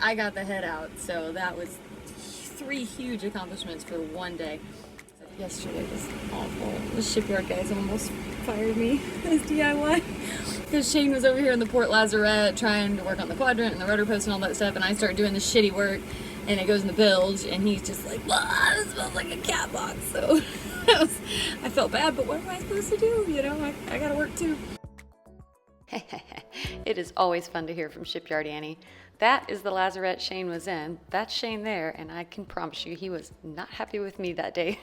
I got the head out, so that was 3 huge accomplishments for one day. Yesterday was awful. The shipyard guys almost fired me as DIY because Shane was over here in the port lazarette trying to work on the quadrant and the rudder post and all that stuff, and I start doing the shitty work and it goes in the bilge and he's just like, this smells like a cat box. So I felt bad, but what am I supposed to do? You know, I gotta work too. It is always fun to hear from Shipyard Annie. That is the lazarette Shane was in. That's Shane there, and I can promise you he was not happy with me that day.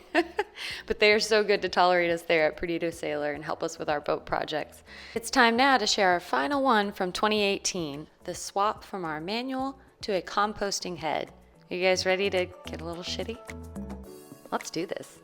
But they are so good to tolerate us there at Perdido Sailor and help us with our boat projects. It's time now to share our final one from 2018, the swap from our manual to a composting head. Are you guys ready to get a little shitty? Let's do this.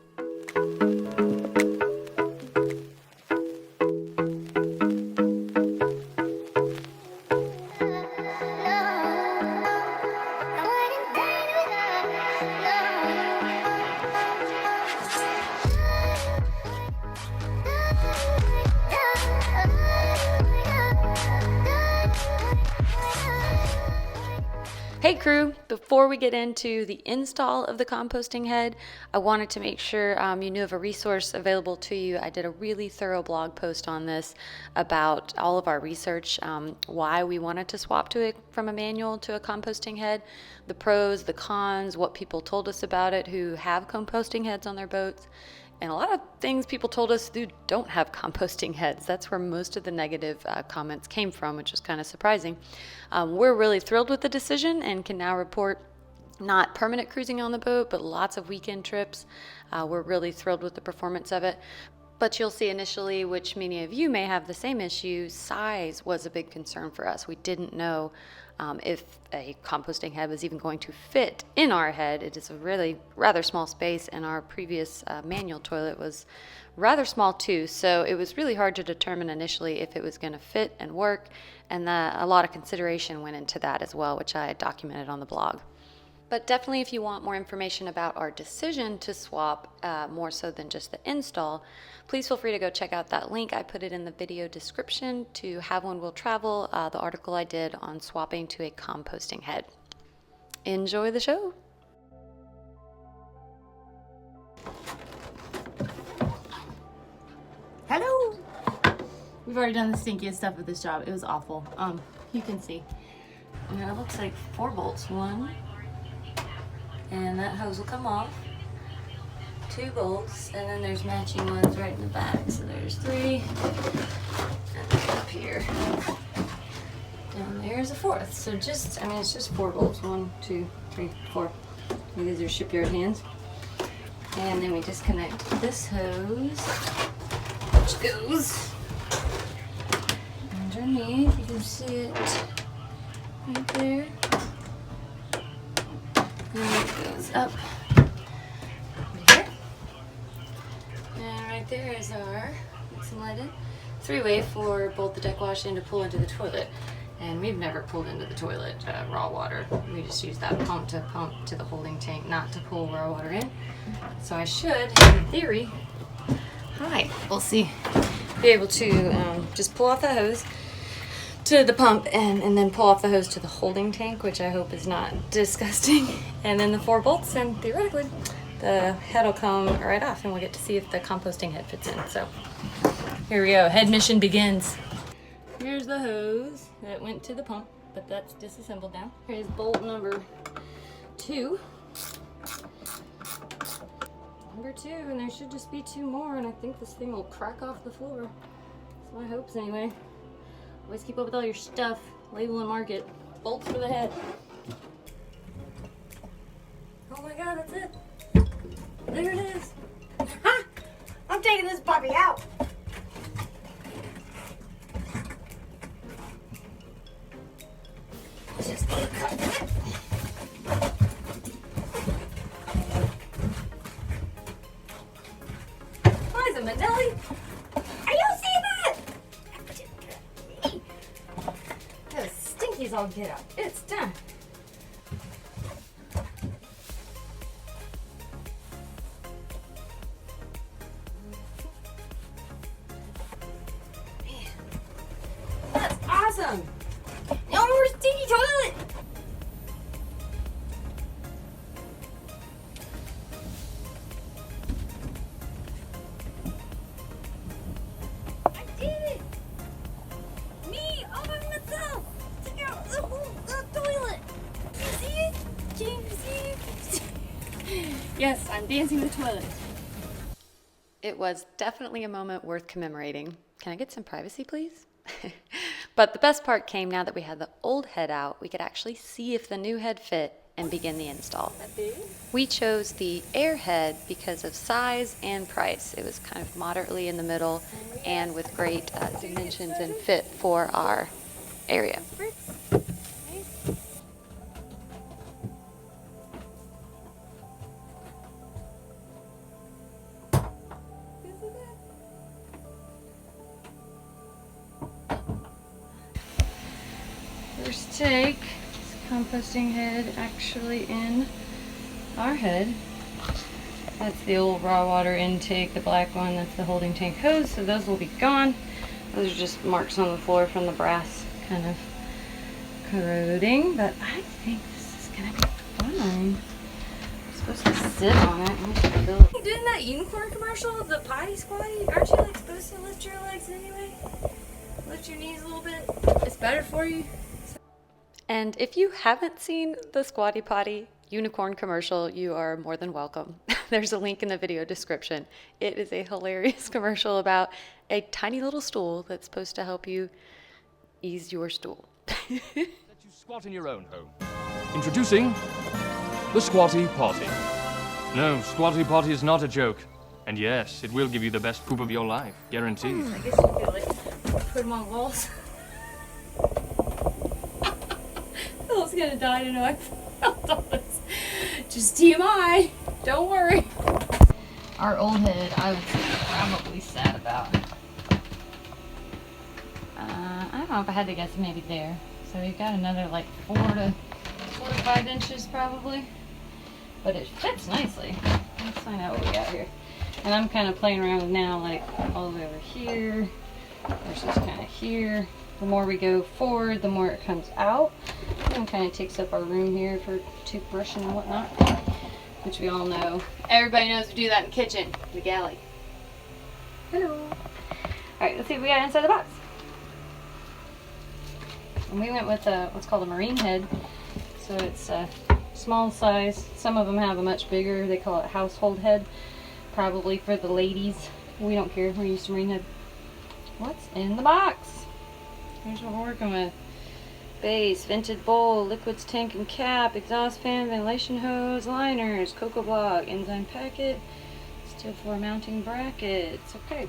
Hey crew, before we get into the install of the composting head, I wanted to make sure you knew of a resource available to you. I did a really thorough blog post on this about all of our research, why we wanted to swap from a manual to a composting head, the pros, the cons, what people told us about it who have composting heads on their boats, and a lot of things people told us who don't have composting heads. That's where most of the negative comments came from, which was kind of surprising. We're really thrilled with the decision and can now report not permanent cruising on the boat, but lots of weekend trips. We're really thrilled with the performance of it. But you'll see initially, which many of you may have the same issue, size was a big concern for us. We didn't know if a composting head was even going to fit in our head. It is a really rather small space, and our previous manual toilet was rather small too, so it was really hard to determine initially if it was going to fit and work, and a lot of consideration went into that as well, which I documented on the blog. But definitely if you want more information about our decision to swap, more so than just the install, please feel free to go check out that link. I put it in the video description to Have One Will Travel, the article I did on swapping to a composting head. Enjoy the show. Hello! We've already done the stinkiest stuff with this job. It was awful. You can see. And it looks like 4 bolts. 1. And that hose will come off. 2 bolts, and then there's matching ones right in the back. So there's 3, and then up here. And there's a 4th. So it's just 4 bolts. 1, 2, 3, 4. And these are shipyard hands. And then we disconnect this hose, which goes underneath. You can see it right there. And it goes up here. And right there is our, get some light in, 3-way for both the deck wash and to pull into the toilet. And we've never pulled into the toilet raw water. We just use that pump to the holding tank, not to pull raw water in. So I should, in theory, we'll see, be able to just pull off the hose to the pump and then pull off the hose to the holding tank, which I hope is not disgusting. And then the 4 bolts, and theoretically the head will come right off and we'll get to see if the composting head fits in. So here we go, head mission begins. Here's the hose that went to the pump, but that's disassembled now. Here's bolt number 2. Number 2, and there should just be 2 more, and I think this thing will crack off the floor. That's my hopes anyway. Always keep up with all your stuff. Label and mark it. Bolts for the head. Oh my god, that's it. There it is. Ha! I'm taking this puppy out. Let's just get it cut. Liza Minnelli? Are you seeing that? The stinkies all get out. It's done. Man, that's awesome. No more stinky toilet. and dancing in the toilet. It was definitely a moment worth commemorating. Can I get some privacy, please? But the best part came now that we had the old head out. We could actually see if the new head fit and begin the install. We chose the air head because of size and price. It was kind of moderately in the middle and with great dimensions and fit for our area. First take, this composting head actually in our head. That's the old raw water intake, the black one, that's the holding tank hose, so those will be gone. Those are just marks on the floor from the brass kind of corroding, but I think this is gonna be fine. I'm supposed to sit on it. You doing that unicorn commercial, the potty squatty? Aren't you like supposed to lift your legs anyway? Lift your knees a little bit. It's better for you. And if you haven't seen the Squatty Potty unicorn commercial, you are more than welcome. There's a link in the video description. It is a hilarious commercial about a tiny little stool that's supposed to help you ease your stool. Let you squat in your own home. Introducing the Squatty Potty. No, Squatty Potty is not a joke. And yes, it will give you the best poop of your life, guaranteed. I guess you could like put them on walls. Phil's gonna die to know I felt all this. Just TMI. Don't worry. Our old head, I would say, probably sad about. I don't know if I had to guess, maybe there. So we've got another like 4 to 5 inches probably. But it fits nicely. Let's find out what we got here. And I'm kind of playing around with now, like all the way over here versus kind of here. The more we go forward, the more it comes out. And kind of takes up our room here for toothbrush and whatnot, which we all know. Everybody knows we do that in the kitchen, the galley. Hello. Alright, let's see what we got inside the box. And we went with what's called a marine head. So it's a small size. Some of them have a much bigger, they call it household head. Probably for the ladies. We don't care, we're used to marine head. What's in the box? Here's what we're working with. Base, vented bowl, liquids tank and cap, exhaust fan, ventilation hose, liners, cocoa block, enzyme packet, steel floor mounting brackets. Okay.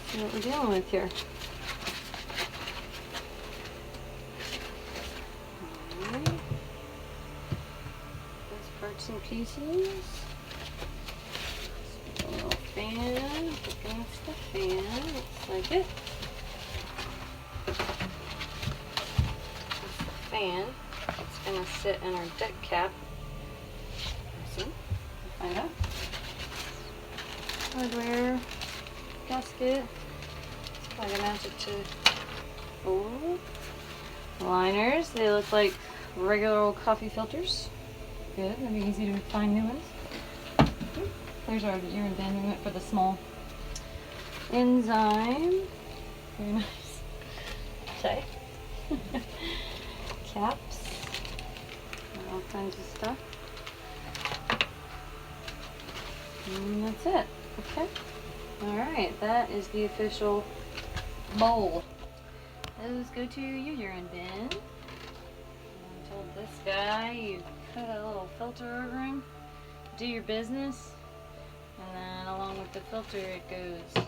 See what we're dealing with here. Alright. Those parts and pieces. A little fan, hook against the fan, looks like it. Fan. It's going to sit in our deck cap. See? We'll find out. Hardware gasket. It's probably mounted to liners. They look like regular old coffee filters. Good. It'll be easy to find new ones. There's our urine bin. We went for the small enzyme. Very nice. Okay. Caps, all kinds of stuff, and that's it. Okay, alright, that is the official bowl. Those go to your urine bin. I told this guy you put a little filter over him, do your business, and then along with the filter it goes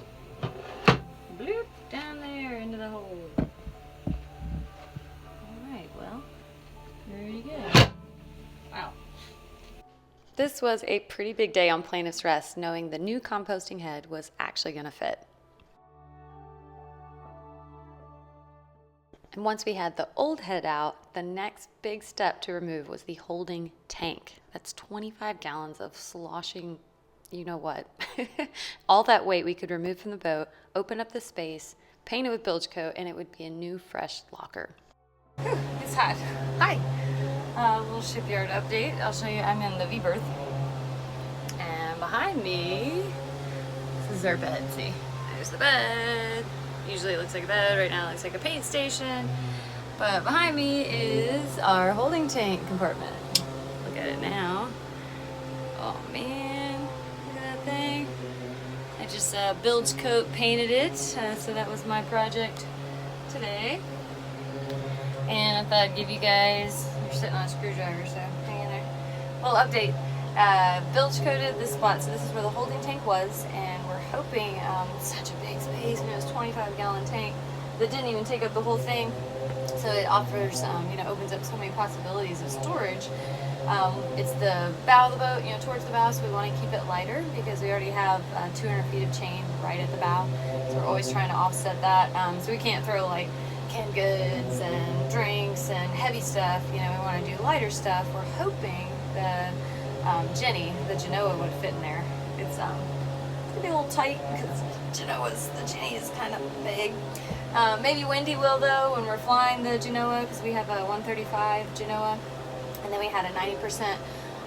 bloop down there into the hole. Well, very good. Wow. This was a pretty big day on Plaintiff's Rest, knowing the new composting head was actually going to fit. And once we had the old head out, the next big step to remove was the holding tank. That's 25 gallons of sloshing, you know what. All that weight we could remove from the boat, open up the space, paint it with bilge coat, and it would be a new, fresh locker. It's hot. Hi. Little shipyard update. I'll show you. I'm in the V-berth. And behind me, this is our bed. See, there's the bed. Usually it looks like a bed. Right now it looks like a paint station. But behind me is our holding tank compartment. Look at it now. Oh man, look at that thing. I just bilge coat painted it, so that was my project today. And I thought I'd give you guys, you're sitting on a screwdriver, so hang in there. Well, update. Bilge coated this spot, so this is where the holding tank was, and we're hoping, such a big space, and it was a 25-gallon tank that didn't even take up the whole thing. So it offers, you know, opens up so many possibilities of storage. It's the bow of the boat, you know, towards the bow, so we want to keep it lighter because we already have 200 feet of chain right at the bow. So we're always trying to offset that. So we can't throw like canned goods and drinks and heavy stuff. You know, we want to do lighter stuff. We're hoping that Jenny, the Genoa, would fit in there. It's gonna be a little tight because the Jenny is kind of big. Maybe Wendy will though when we're flying the Genoa, because we have a 135 Genoa, and then we had a 90%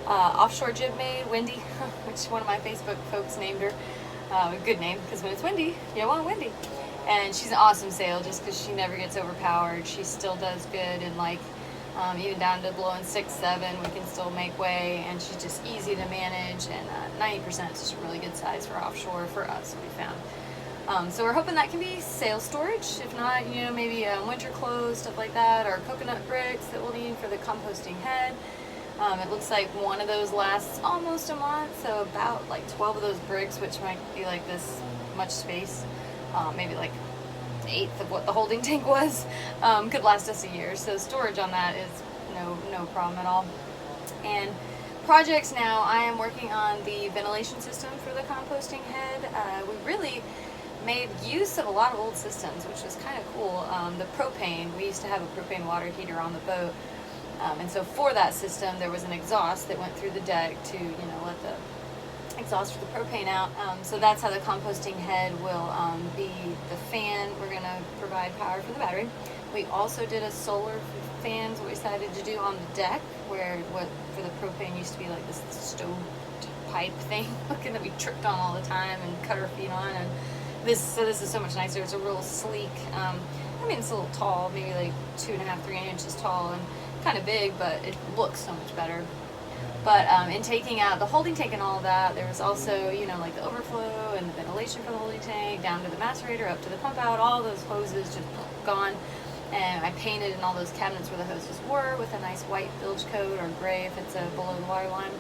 offshore jib made, Wendy, which one of my Facebook folks named her. Good name, because when it's windy, you want Wendy. And she's an awesome sail just because she never gets overpowered. She still does good, and like even down to blowing 6-7, we can still make way, and she's just easy to manage, and 90% is just a really good size for offshore for us, we found. So we're hoping that can be sail storage. If not, you know, maybe winter clothes, stuff like that, or coconut bricks that we'll need for the composting head. It looks like one of those lasts almost a month, so about like 12 of those bricks, which might be like this much space, maybe like an eighth of what the holding tank was, could last us a year. So storage on that is no problem at all. And projects now, I am working on the ventilation system for the composting head. We really made use of a lot of old systems, which was kind of cool. The propane, we used to have a propane water heater on the boat, and so for that system there was an exhaust that went through the deck to, you know, let the exhaust for the propane out. So that's how the composting head will be the fan. We're going to provide power for the battery. We also did a solar fan, what we decided to do on the deck, where what for the propane used to be like this stove pipe thing looking that we tripped on all the time and cut our feet on, and this is so much nicer. It's a real sleek, I mean, it's a little tall, maybe like 2.5-3 inches tall, and kind of big, but it looks so much better. But in taking out the holding tank and all of that, there was also, you know, like the overflow and the ventilation for the holding tank, down to the macerator, up to the pump out, all those hoses just gone. And I painted in all those cabinets where the hoses were with a nice white bilge coat, or gray if it's below the water line.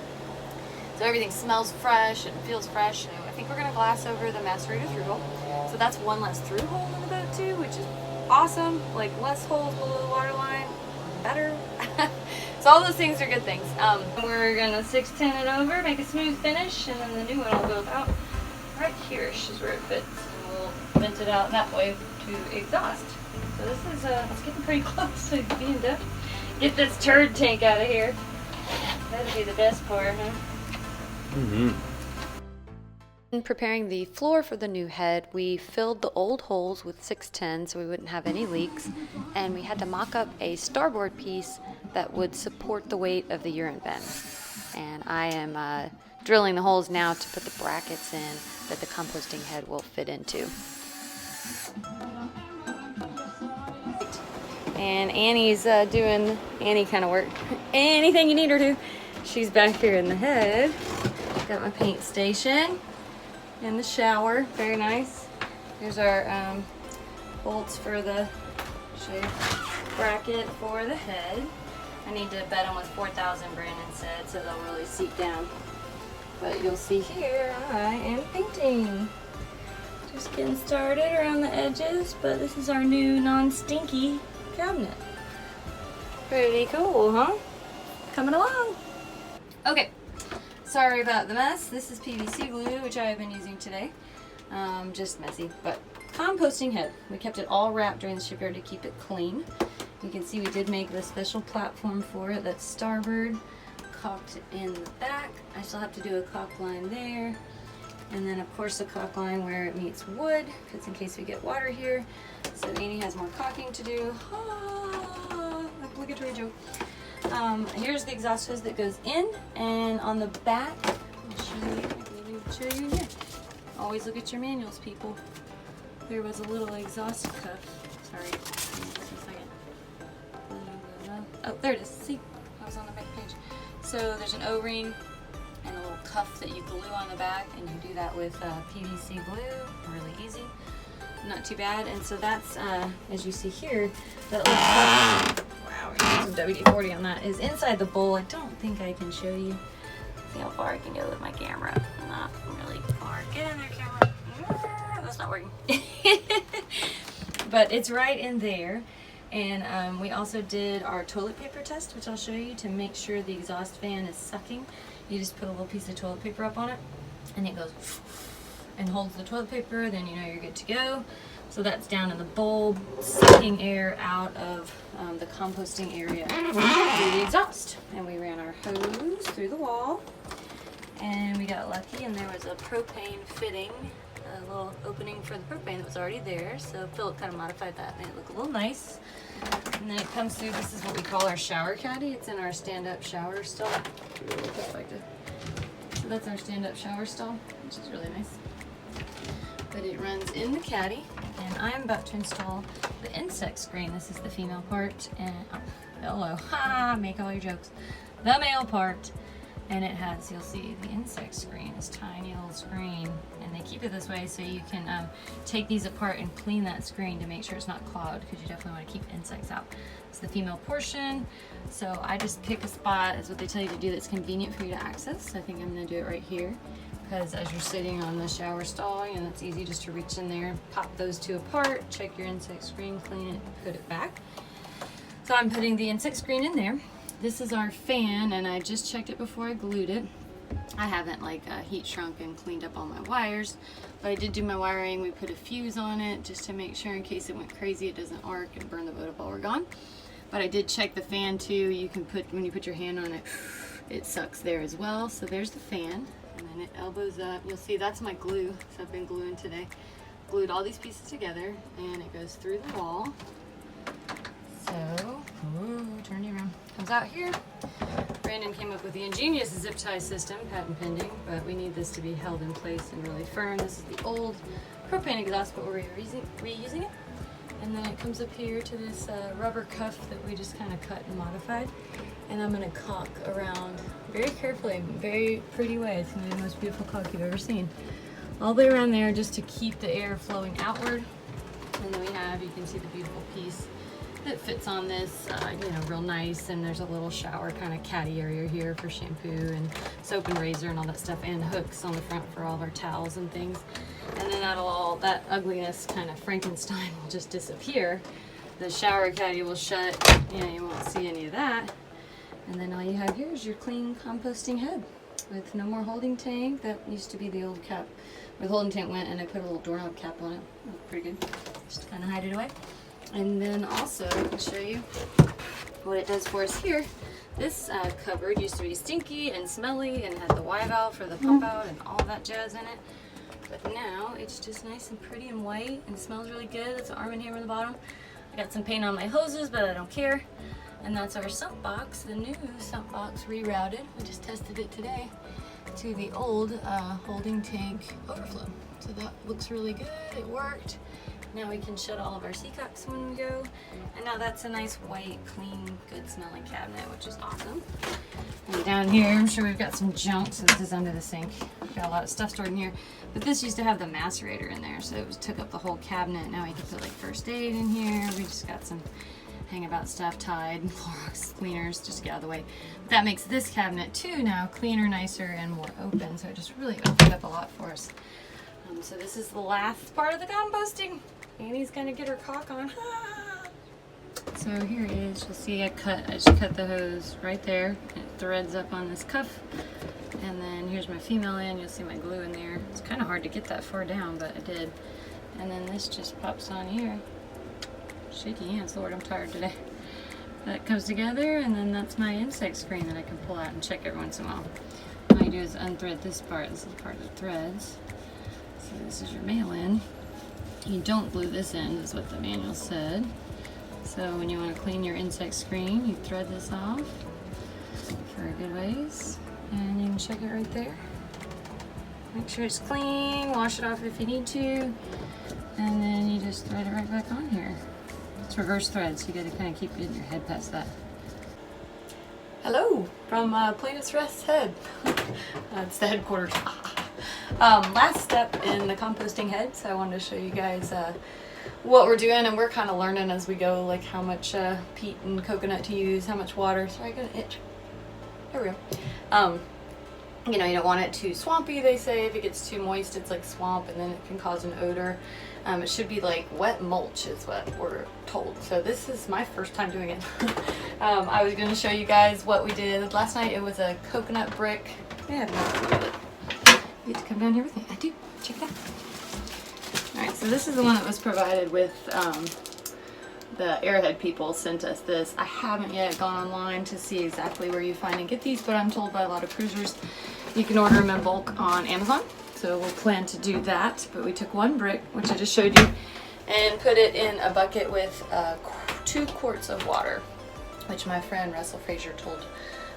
So everything smells fresh and feels fresh. So I think we're going to glass over the macerator thru-hull. So that's one less thru-hull in the boat too, which is awesome. Like less holes below the water line, better. So all those things are good things. We're going to 610 it over, make a smooth finish, and then the new one will go about right here is where it fits. And we'll vent it out that way to exhaust. So this is it's getting pretty close to being done. Get this turd tank out of here. That'd be the best part, huh? In preparing the floor for the new head, we filled the old holes with 610 so we wouldn't have any leaks, and we had to mock up a starboard piece that would support the weight of the urine bin. And I am drilling the holes now to put the brackets in that the composting head will fit into. And Annie's doing Annie kind of work. Anything you need her to. She's back here in the head. Got my paint station and the shower. Very nice. Here's our bolts for the bracket for the head. I need to bed them with 4,000, Brandon said, so they'll really seep down. But you'll see here, I am painting. Just getting started around the edges, but this is our new non-stinky cabinet. Pretty cool, huh? Coming along. Okay, sorry about the mess. This is PVC glue, which I have been using today. Just messy, but composting head. We kept it all wrapped during the shipyard to keep it clean. You can see we did make the special platform for it that's starboard, caulked in the back. I still have to do a caulk line there. And then of course the caulk line where it meets wood, because in case we get water here. So Annie has more caulking to do. Ah, obligatory joke. Here's the exhaust hose that goes in, and on the back, I'll show you here. Always look at your manuals, people. There was a little exhaust cuff. Sorry, just a second. Oh, there it is. See, I was on the back page. So there's an O-ring and a little cuff that you glue on the back, and you do that with PVC glue, really easy. Not too bad. And so that's, as you see here, that little cuff, wow, some WD-40 on that, is inside the bowl. I don't think I can show you. See how far I can go with my camera. Not really far. Get in there, camera. That's not working. But it's right in there. And we also did our toilet paper test, which I'll show you, to make sure the exhaust fan is sucking. You just put a little piece of toilet paper up on it, and it goes and holds the toilet paper, then you know you're good to go. So that's down in the bowl, sucking air out of the composting area through the exhaust. And we ran our hose through the wall, and we got lucky, and there was a propane fitting, a little opening for the propane that was already there. So Phillip kind of modified that, made it look a little nice. And then it comes through, this is what we call our shower caddy. It's in our stand-up shower stall. So that's our stand-up shower stall, which is really nice. But it runs in the caddy, and I'm about to install the insect screen. This is the female part, and oh, hello, ha, make all your jokes. The male part, and it has, you'll see, the insect screen, this tiny little screen, and they keep it this way so you can take these apart and clean that screen to make sure it's not clogged, because you definitely want to keep insects out. It's the female portion, so I just pick a spot, is what they tell you to do, that's convenient for you to access. I think I'm going to do it right here, because as you're sitting on the shower stall, and it's easy just to reach in there, pop those two apart, check your insect screen, clean it, put it back. So I'm putting the insect screen in there. This is our fan, and I just checked it before I glued it. I haven't like heat shrunk and cleaned up all my wires, but I did do my wiring. We put a fuse on it just to make sure in case it went crazy it doesn't arc and burn the boat up while we're gone. But I did check the fan too. You can put, when you put your hand on it, it sucks there as well. So there's the fan, and then it elbows up. You'll see that's my glue, so I've been gluing today. Glued all these pieces together, and it goes through the wall. So, ooh, turn you around. Comes out here. Brandon came up with the ingenious zip tie system, patent pending, but we need this to be held in place and really firm. This is the old propane exhaust, but we're reusing it. And then it comes up here to this rubber cuff that we just kind of cut and modified. And I'm going to caulk around very carefully, very pretty way. It's going to be the most beautiful caulk you've ever seen. All the way around there just to keep the air flowing outward. And then we have, you can see the beautiful piece that fits on this, you know, real nice. And there's a little shower kind of caddy area here for shampoo and soap and razor and all that stuff, and hooks on the front for all of our towels and things. And then that'll all, that ugliness kind of Frankenstein will just disappear. The shower caddy will shut, you know, you won't see any of that. And then all you have here is your clean composting head with no more holding tank. That used to be the old cap where the holding tank went, and I put a little doorknob cap on it. Pretty good, just to kind of hide it away. And then also, I'll show you what it does for us here. This cupboard used to be stinky and smelly and had the Y valve for the pump out and all that jazz in it. But now it's just nice and pretty and white and smells really good. It's an Arm & Hammer on the bottom. I got some paint on my hoses, but I don't care. And that's our sump box, the new sump box rerouted. We just tested it today to the old holding tank overflow. So that looks really good. It worked. Now we can shut all of our sea cups when we go. And now that's a nice white, clean, good smelling cabinet, which is awesome. And down here, I'm sure we've got some junk, so this is under the sink. We've got a lot of stuff stored in here. But this used to have the macerator in there, so it took up the whole cabinet. Now we can put like first aid in here. We just got some hang-about stuff, Tide, Clorox cleaners, just to get out of the way. But that makes this cabinet too now cleaner, nicer, and more open. So it just really opened up a lot for us. So this is the last part of the composting. Annie's gonna get her caulk on. So here it is. You'll see I just cut the hose right there. It threads up on this cuff. And then here's my female end. You'll see my glue in there. It's kind of hard to get that far down, but I did. And then this just pops on here. Shaky hands, Lord, I'm tired today. That comes together, and then that's my insect screen that I can pull out and check every once in a while. All you do is unthread this part. This is part of the threads. So this is your male end. You don't glue this end, is what the manual said. So when you want to clean your insect screen, you thread this off for a good ways, and you can check it right there. Make sure it's clean, wash it off if you need to, and then you just thread it right back on here. It's reverse thread, so you got to kind of keep getting your head past that. Hello from Plaintiff's Rest Head. That's the headquarters. Last step in the composting head, so I wanted to show you guys what we're doing, and we're kind of learning as we go, like how much peat and coconut to use, how much water. Sorry, I got an itch. There we go. You know, you don't want it too swampy, they say. If it gets too moist, it's like swamp, and then it can cause an odor. It should be like wet mulch is what we're told. So this is my first time doing it. I was going to show you guys what we did last night. It was a coconut brick. I have no clue. You get to come down here with me. I do. Check it out. Alright, so this is the one that was provided with the Airhead people sent us this. I haven't yet gone online to see exactly where you find and get these, but I'm told by a lot of cruisers you can order them in bulk on Amazon. So we'll plan to do that. But we took one brick, which I just showed you, and put it in a bucket with 2 quarts of water, which my friend Russell Fraser told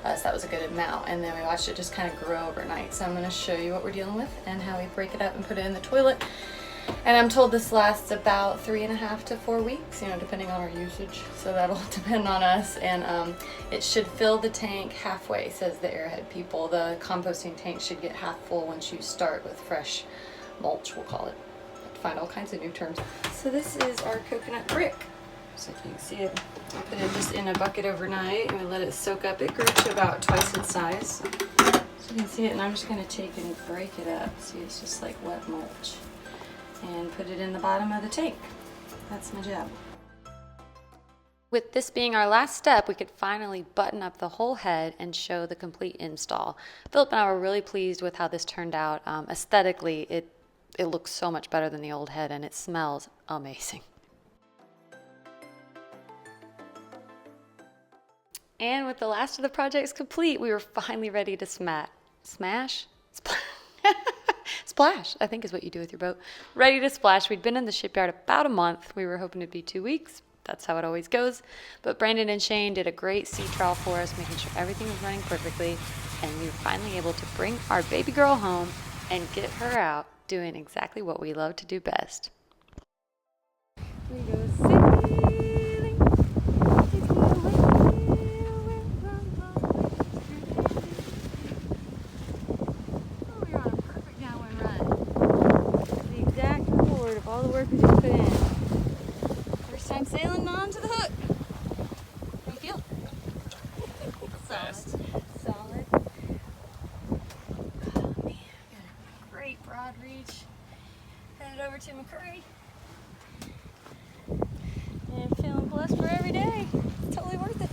us that was a good amount. And then we watched it just kind of grow overnight. So I'm going to show you what we're dealing with and how we break it up and put it in the toilet. And I'm told this lasts about 3.5 to 4 weeks, you know, depending on our usage. So that'll depend on us. And it should fill the tank halfway, says the Airhead people. The composting tank should get half full once you start with fresh mulch, we'll call it. I have to find all kinds of new terms. So this is our coconut brick. So if you can see it, I put it just in a bucket overnight and we let it soak up. It grew to about twice its size. So you can see it, and I'm just going to take and break it up. See, it's just like wet mulch. And put it in the bottom of the tank. That's my job. With this being our last step, we could finally button up the whole head and show the complete install. Phillip and I were really pleased with how this turned out. Aesthetically, it looks so much better than the old head, and it smells amazing. And with the last of the projects complete, we were finally ready to splash, I think is what you do with your boat. Ready to splash. We'd been in the shipyard about a month. We were hoping it'd be 2 weeks. That's how it always goes. But Brandon and Shane did a great sea trial for us, making sure everything was running perfectly. And we were finally able to bring our baby girl home and get her out doing exactly what we love to do best. We go sailing. All the work we just put in. First time sailing on to the hook. How you feel? Solid. Oh man, got a great broad reach. Headed over to McCurry. And feeling blessed for every day. It's totally worth it.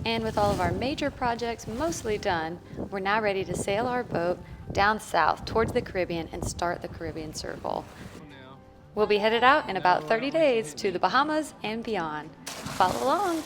And with all of our major projects mostly done, we're now ready to sail our boat down south towards the Caribbean and start the Caribbean Circle. We'll be headed out in about 30 days to the Bahamas and beyond. Follow along.